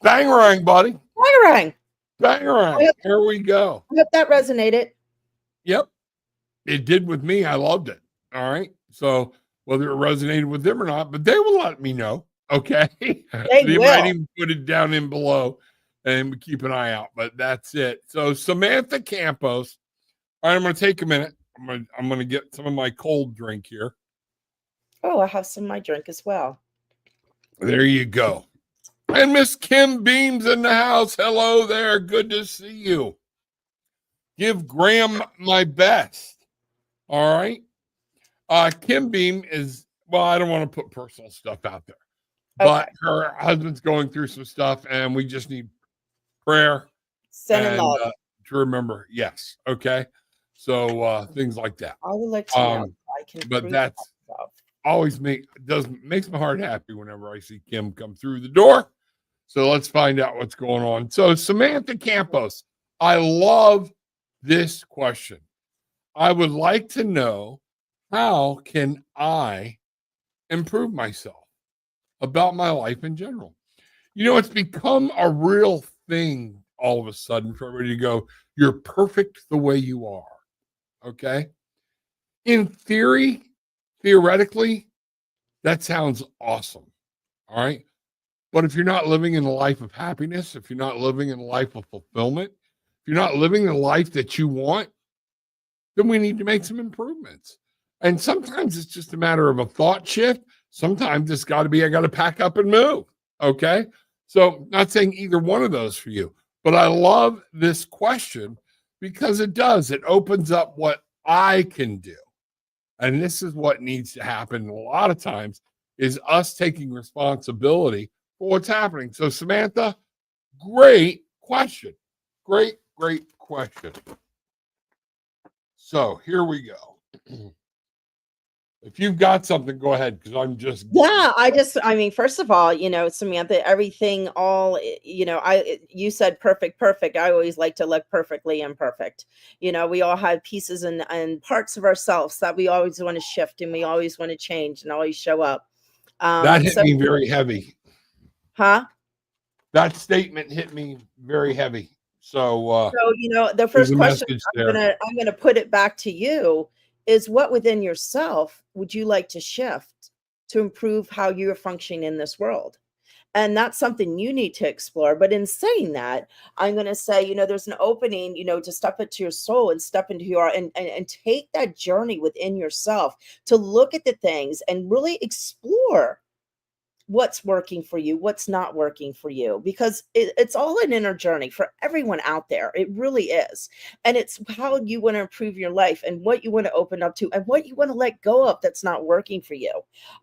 Bangarang, buddy. Bangarang. Bangarang. Here we go. I hope that resonated. Yep. It did with me. I loved it. All right. So whether it resonated with them or not, but they will let me know. Okay. They might even put it down in below, and keep an eye out. But that's it. So Samantha Campos. All right, I'm going to take a minute. I'm going to get some of my cold drink here. Oh, I have some of my drink as well. There you go. And Miss Kim Beam's in the house. Hello there. Good to see you. Give Graham my best. All right. Kim Beam is, well, I don't want to put personal stuff out there, but her husband's going through some stuff, and we just need prayer. Send love. To remember. Yes. Okay. So things like that. I would like to know. I can, but that's always makes my heart happy whenever I see Kim come through the door. So let's find out what's going on. So Samantha Campos, I love this question. I would like to know, how can I improve myself about my life in general? It's become a real thing all of a sudden for everybody to go, you're perfect the way you are. Okay. In theoretically, that sounds awesome. All right. But if you're not living in a life of happiness, if you're not living in a life of fulfillment, if you're not living the life that you want, then we need to make some improvements. And sometimes it's just a matter of a thought shift. Sometimes it's got to be, I got to pack up and move. Okay. So not saying either one of those for you, but I love this question because it opens up what I can do. And this is what needs to happen a lot of times, is us taking responsibility for what's happening. So Samantha, great question. Great question. So here we go. If you've got something, go ahead, because I'm just. Yeah, I mean, first of all, Samantha, everything, you said perfect. I always like to look perfectly imperfect. We all have pieces and parts of ourselves that we always want to shift, and we always want to change and always show up. That hit me very heavy. Huh? That statement hit me very heavy. So the first question I'm gonna put it back to you is, what within yourself would you like to shift to improve how you're functioning in this world? And that's something you need to explore. But in saying that, I'm going to say, there's an opening, to step into your soul and step into your, and take that journey within yourself to look at the things and really explore what's working for you, what's not working for you, because it's all an inner journey for everyone out there. It really is. And it's how you want to improve your life and what you want to open up to and what you want to let go of that's not working for you.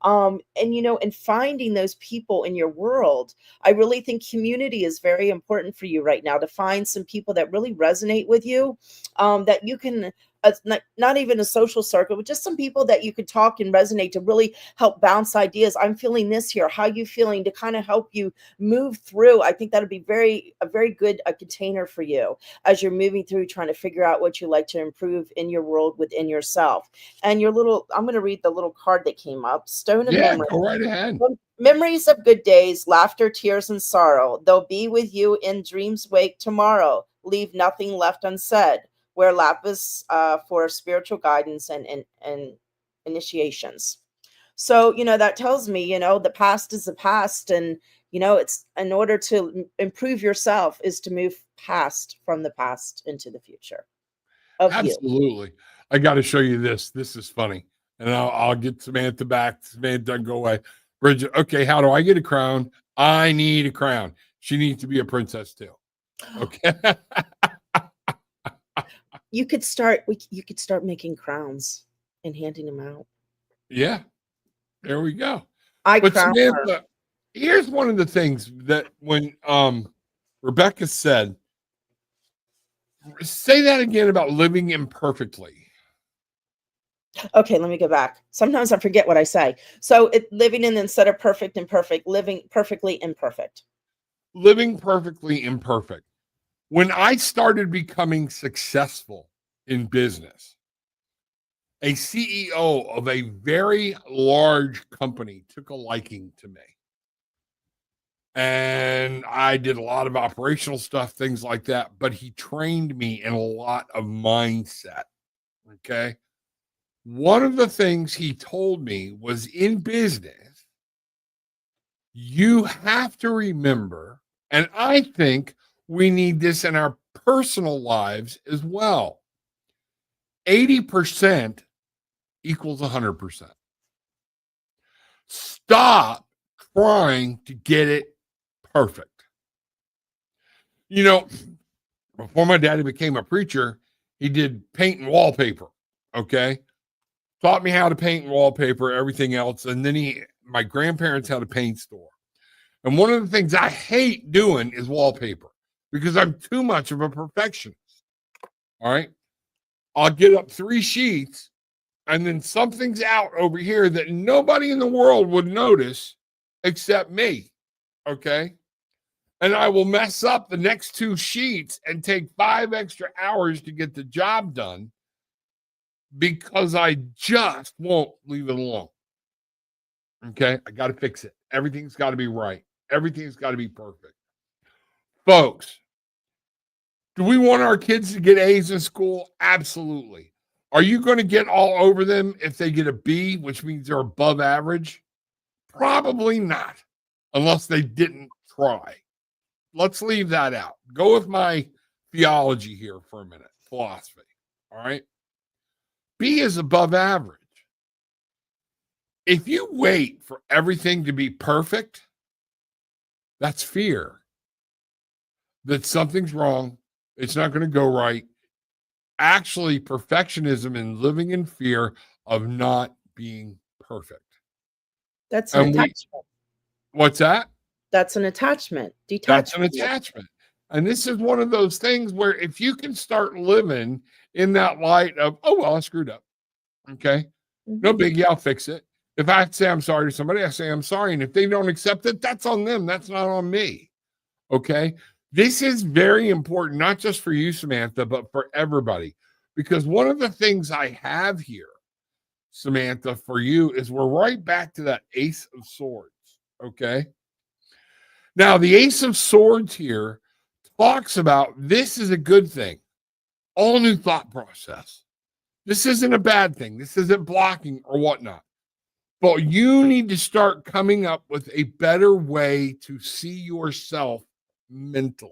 And, and finding those people in your world, I really think community is very important for you right now, to find some people that really resonate with you, that you can, not even a social circle, but just some people that you could talk and resonate to really help bounce ideas. I'm feeling this here. How you feeling, to kind of help you move through. I think that'd be a very good container for you as you're moving through, trying to figure out what you like to improve in your world within yourself. And I'm going to read the little card that came up. Stone of Yeah, Memory. go right ahead. Memories of good days, laughter, tears, and sorrow. They'll be with you in dreams wake tomorrow. Leave nothing left unsaid. Wear lapis for spiritual guidance and initiations. So, that tells me, the past is the past. And, it's in order to improve yourself is to move past from the past into the future of you. Absolutely. I got to show you this. This is funny. And I'll get Samantha back. Samantha doesn't go away. Bridget, okay, how do I get a crown? I need a crown. She needs to be a princess too. Okay. You could start making crowns and handing them out. Yeah. There we go. But Samantha, her. Here's one of the things that when Rebecka said, say that again about living imperfectly. Okay, let me go back. Sometimes I forget what I say. So living in, instead of perfect and perfect, living perfectly imperfect. Living perfectly imperfect. When I started becoming successful in business, a CEO of a very large company took a liking to me. And I did a lot of operational stuff, things like that. But he trained me in a lot of mindset. Okay. One of the things he told me was, in business, you have to remember, and I think we need this in our personal lives as well. 80% equals 100%. Stop trying to get it perfect. Before my daddy became a preacher, he did paint and wallpaper. Okay. Taught me how to paint and wallpaper, everything else. And then my grandparents had a paint store. And one of the things I hate doing is wallpaper because I'm too much of a perfectionist. All right. I'll get up 3 sheets and then something's out over here that nobody in the world would notice except me. Okay. And I will mess up the next 2 sheets and take 5 extra hours to get the job done because I just won't leave it alone. Okay. I got to fix it. Everything's got to be right. Everything's got to be perfect. Folks, do we want our kids to get A's in school? Absolutely. Are you going to get all over them if they get a B, which means they're above average? Probably not, unless they didn't try. Let's leave that out. Go with my theology here for a minute, philosophy. All right. B is above average. If you wait for everything to be perfect, that's fear that something's wrong. It's not going to go right. Actually, perfectionism and living in fear of not being perfect. That's an attachment. What's that? That's an attachment. Detachment. That's an attachment. And this is one of those things where if you can start living in that light of, oh, well, I screwed up. Okay. No biggie. I'll fix it. If I say I'm sorry to somebody, I say I'm sorry. And if they don't accept it, that's on them. That's not on me. Okay. This is very important, not just for you, Samantha, but for everybody. Because one of the things I have here, Samantha, for you is we're right back to that Ace of Swords. Okay. Now, the Ace of Swords here talks about this is a good thing. All new thought process. This isn't a bad thing. This isn't blocking or whatnot. But you need to start coming up with a better way to see yourself mentally.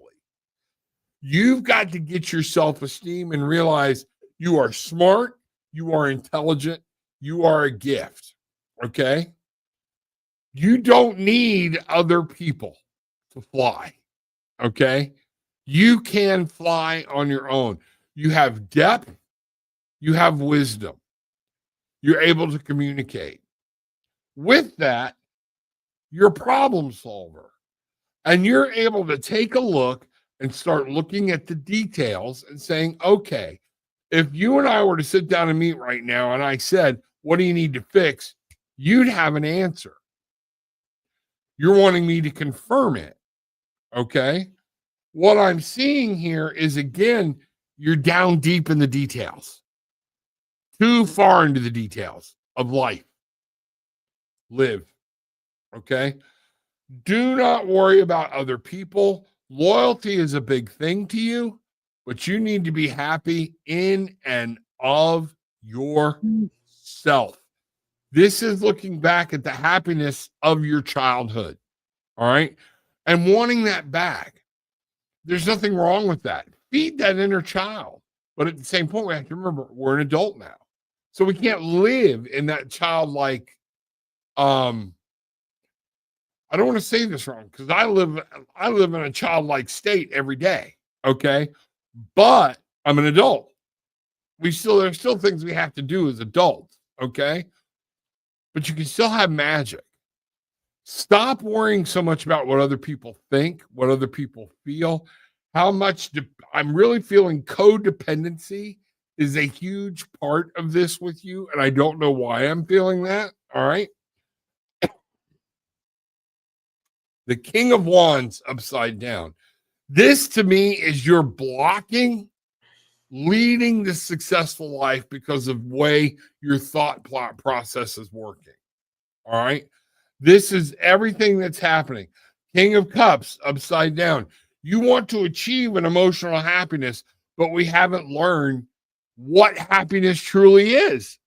You've got to get your self-esteem and realize you are smart, you are intelligent, you are a gift. Okay? You don't need other people to fly. Okay. You can fly on your own. You have depth, you have wisdom, you're able to communicate. With that, you're a problem solver, and you're able to take a look and start looking at the details and saying, okay, if you and I were to sit down and meet right now and I said, what do you need to fix? You'd have an answer. You're wanting me to confirm it. Okay. What I'm seeing here is, again, you're down deep in the details, too far into the details of life. Live. Okay. Do not worry about other people. Loyalty is a big thing to you, but you need to be happy in and of yourself. This is looking back at the happiness of your childhood. All right. And wanting that back. There's nothing wrong with that. Feed that inner child. But at the same point, we have to remember we're an adult now. So we can't live in that childlike, I don't want to say this wrong because I live in a childlike state every day. Okay. But I'm an adult. There's still things we have to do as adults. Okay. But you can still have magic. Stop worrying so much about what other people think, what other people feel, how much I'm really feeling codependency is a huge part of this with you. And I don't know why I'm feeling that. All right. The King of Wands upside down. This to me is your blocking leading the successful life because of the way your thought plot process is working. All right. This is everything that's happening. King of Cups upside down. You want to achieve an emotional happiness, but we haven't learned what happiness truly is.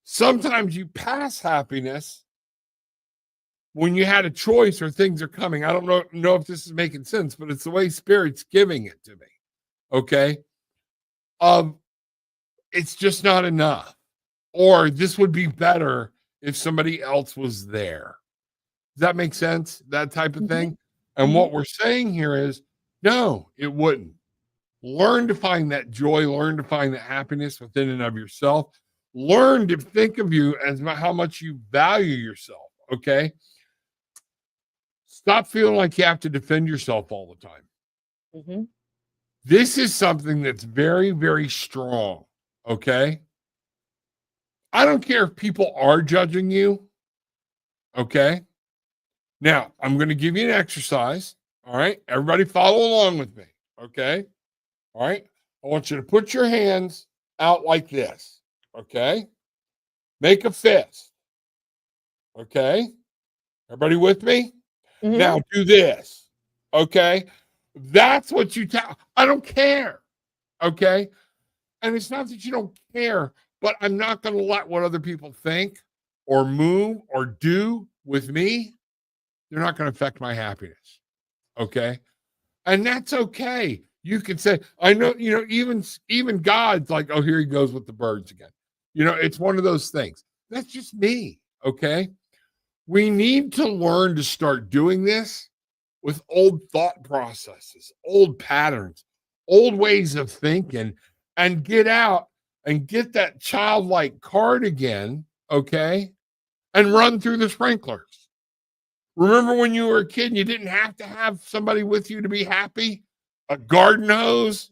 Sometimes you pass happiness when you had a choice or things are coming. I don't know if this is making sense, but it's the way Spirit's giving it to me. Okay. It's just not enough. Or this would be better if somebody else was there. Does that make sense? That type of thing. And what we're saying here is, no, it wouldn't. Learn to find that joy. Learn to find that happiness within and of yourself. Learn to think of you as how much you value yourself. Okay. Stop feeling like you have to defend yourself all the time. This is something that's very, very strong. Okay. I don't care if people are judging you. Okay. Now, I'm going to give you an exercise. All right. Everybody follow along with me. Okay. All right. I want you to put your hands out like this. Okay. Make a fist. Okay. Everybody with me? Now do this. Okay. That's what you tell. I don't care. Okay. And it's not that you don't care, but I'm not going to let what other people think or move or do with me. They're not going to affect my happiness. Okay. And that's okay. You can say, I know, even God's like, oh, here he goes with the birds again. It's one of those things. That's just me. Okay. We need to learn to start doing this with old thought processes, old patterns, old ways of thinking, and get out and get that childlike card again, okay, and run through the sprinklers. Remember when you were a kid and you didn't have to have somebody with you to be happy? A garden hose?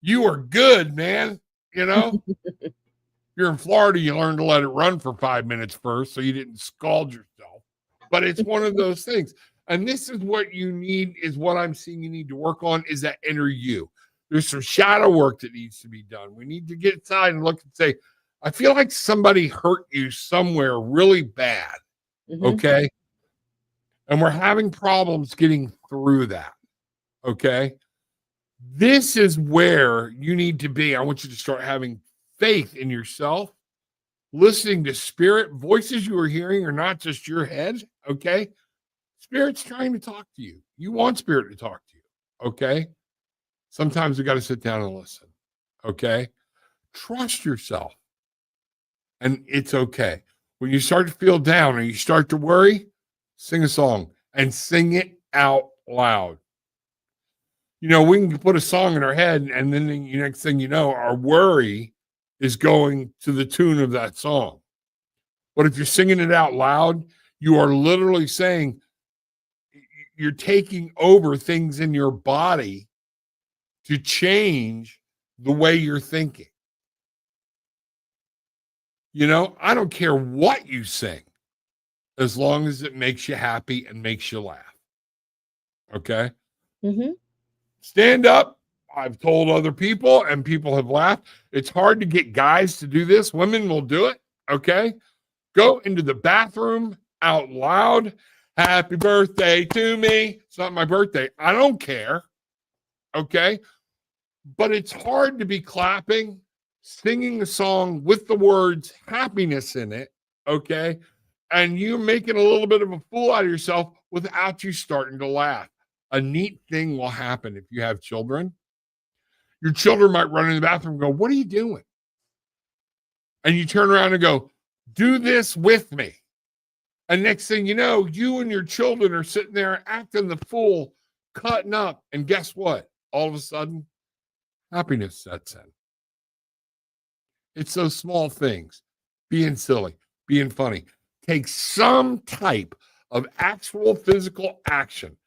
You were good, man. You're in Florida, you learn to let it run for 5 minutes first so you didn't scald yourself. But it's one of those things. And this is what you need, is what I'm seeing you need to work on, is that inner you. There's some shadow work that needs to be done. We need to get inside and look and say, I feel like somebody hurt you somewhere really bad. Okay. And we're having problems getting through that. Okay. This is where you need to be. I want you to start having faith in yourself, listening to spirit. Voices you are hearing are not just your head. Okay. Spirit's trying to talk to you. You want Spirit to talk to you. Okay. Sometimes we got to sit down and listen. Okay. Trust yourself. And it's okay. when you start to feel down or you start to worry, sing a song and sing it out loud. You know, we can put a song in our head, and then the next thing you know, our worry is going to the tune of that song. But if you're singing it out loud, you are literally saying, you're taking over things in your body to change the way you're thinking. You know, I don't care what you sing, as long as it makes you happy and makes you laugh. Okay? Mm-hmm. Stand up. I've told other people, and people have laughed. It's hard to get guys to do this. Women will do it. Okay? Go into the bathroom out loud. Happy birthday to me. It's not my birthday. I don't care. Okay? But it's hard to be clapping, singing a song with the words happiness in it. Okay? And you're making a little bit of a fool out of yourself without you starting to laugh. A neat thing will happen if you have children. Your children might run in the bathroom and go, "What are you doing?" And you turn around and go, "Do this with me." And next thing you know, you and your children are sitting there acting the fool, cutting up. And guess what? All of a sudden, happiness sets in. It's those small things, being silly, being funny. Take some type of actual physical action.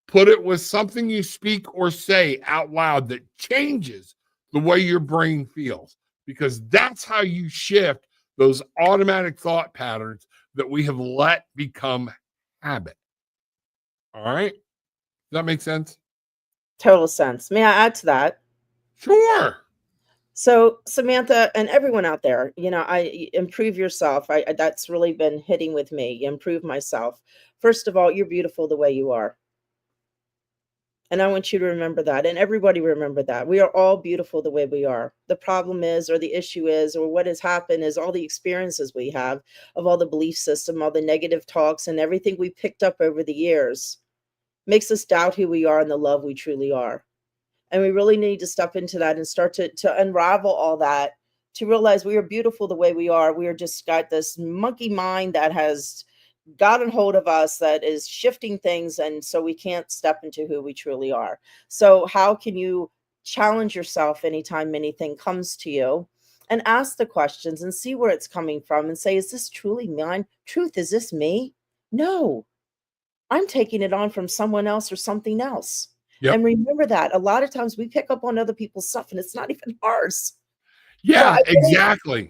Put it with something you speak or say out loud that changes the way your brain feels, because that's how you shift those automatic thought patterns that we have let become habit. All right? Does that make sense? Total sense. May I add to that? Sure. So, Samantha, and everyone out there, I improve yourself. That's really been hitting with me. Improve myself. First of all, you're beautiful the way you are. And I want you to remember that. And everybody remember that. We are all beautiful the way we are. The problem is, or the issue is, or what has happened is all the experiences we have of all the belief system, all the negative talks, and everything we picked up over the years makes us doubt who we are and the love we truly are. And we really need to step into that and start to unravel all that, to realize we are beautiful the way we are. We are just got this monkey mind that has gotten hold of us, that is shifting things. And so we can't step into who we truly are. So how can you challenge yourself anytime anything comes to you, and ask the questions and see where it's coming from and say, is this truly mine? Truth, is this me? No, I'm taking it on from someone else or something else. Yep. And remember that a lot of times we pick up on other people's stuff and it's not even ours. Yeah, exactly.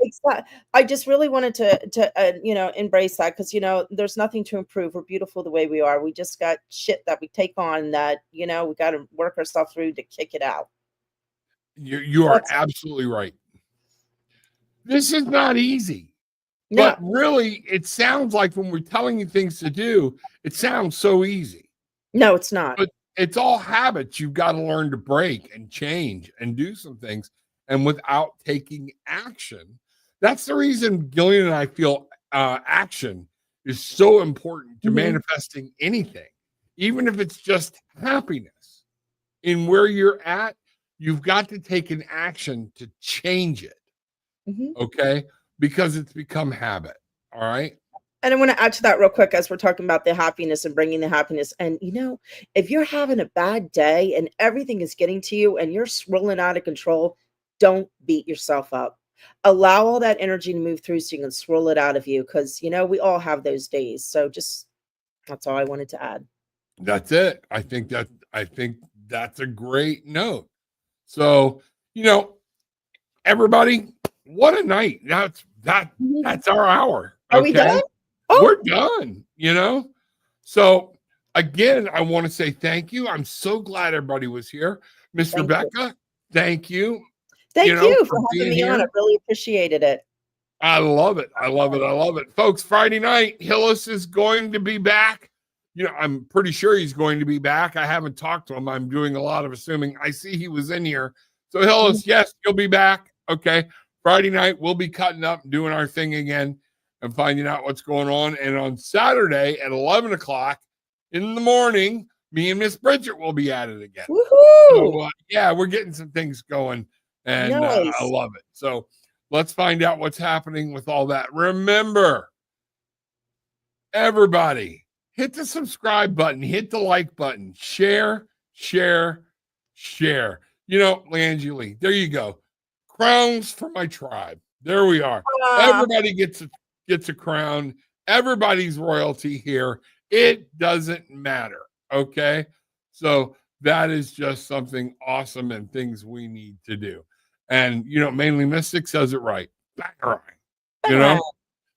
I just really wanted to embrace that, because, there's nothing to improve. We're beautiful the way we are. We just got shit that we take on that, we got to work ourselves through to kick it out. You are absolutely right. This is not easy. No. But really, it sounds like when we're telling you things to do, it sounds so easy. No, it's not. But it's all habits you've got to learn to break and change and do some things. And without taking action, that's the reason Gillian and I feel action is so important to manifesting anything, even if it's just happiness. In where you're at, you've got to take an action to change it. Okay? Because it's become habit. All right? And I want to add to that real quick, as we're talking about the happiness and bringing the happiness. And, if you're having a bad day and everything is getting to you and you're swirling out of control, don't beat yourself up. Allow all that energy to move through so you can swirl it out of you, because, we all have those days. So that's all I wanted to add. That's it. I think that's a great note. So, everybody, what a night. That's our hour. Are we done? Oh. We're done, So again, I want to say thank you. I'm so glad everybody was here. Miss Rebecka, thank you. Thank you for having me on. I really appreciated it. I love it. I love it. Folks, Friday night, Hillis is going to be back. I'm pretty sure he's going to be back. I haven't talked to him. I'm doing a lot of assuming. I see he was in here. So Hillis, yes, you'll be back. Okay. Friday night, we'll be cutting up and doing our thing again and finding out what's going on. And on Saturday at 11 o'clock in the morning, me and Miss Bridget will be at it again. Woohoo! So, we're getting some things going, and nice. I love it. So let's find out what's happening with all that. Remember, Everybody, hit the subscribe button, hit the like button, share, share, share. You know, Langeli, there you go. Crowns for my tribe. There we are. Everybody gets a crown. Everybody's royalty here. It doesn't matter. Okay. So that is just something awesome and things we need to do. And, you know, Mainly Mystic says it right. You know,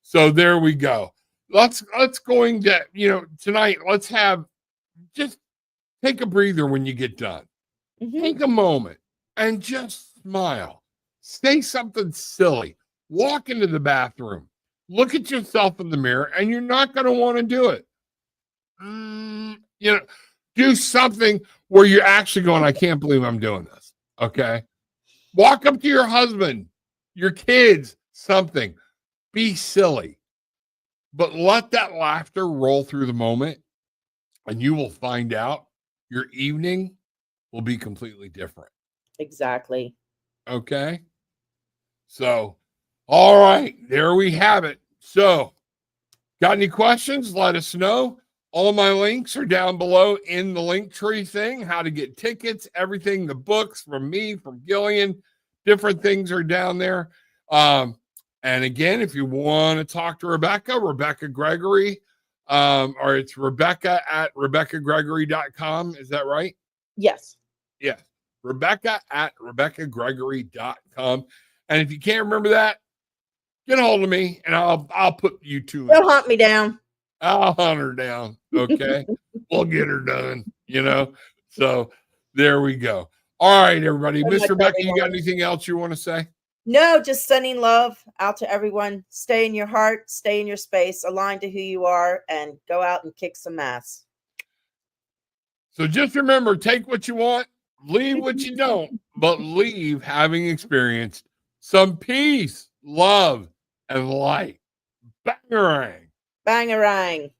so there we go. Let's going to, you know, tonight, let's have just take a breather when you get done. Take a moment and just smile. Say something silly. Walk into the bathroom. Look at yourself in the mirror, and you're not going to want to do it. You know, do something where you're actually going, I can't believe I'm doing this. Okay. Walk up to your husband, your kids, something. Be silly. But let that laughter roll through the moment, and you will find out your evening will be completely different. Exactly. Okay. So, all right, there we have it. So, got any questions? Let us know. All my links are down below in the link tree thing, how to get tickets, everything, the books from me, from Gillian, different things are down there. And again, if you want to talk to Rebecca Gregory, or it's Rebecka at RebeccaGregory.com. Is that right? Yes. Yes. Rebecca at RebeccaGregory.com. And if you can't remember that, get a hold of me and I'll put you two. They'll hunt me down. I'll hunt her down. Okay. We'll get her done, you know. So there we go. All right, everybody. Miss Rebecca, you got anything else you want to say? No, just sending love out to everyone. Stay in your heart, stay in your space, align to who you are, and go out and kick some ass. So just remember, take what you want, leave what you don't, but leave having experienced some peace, love, and light. Bangarang. Bangarang.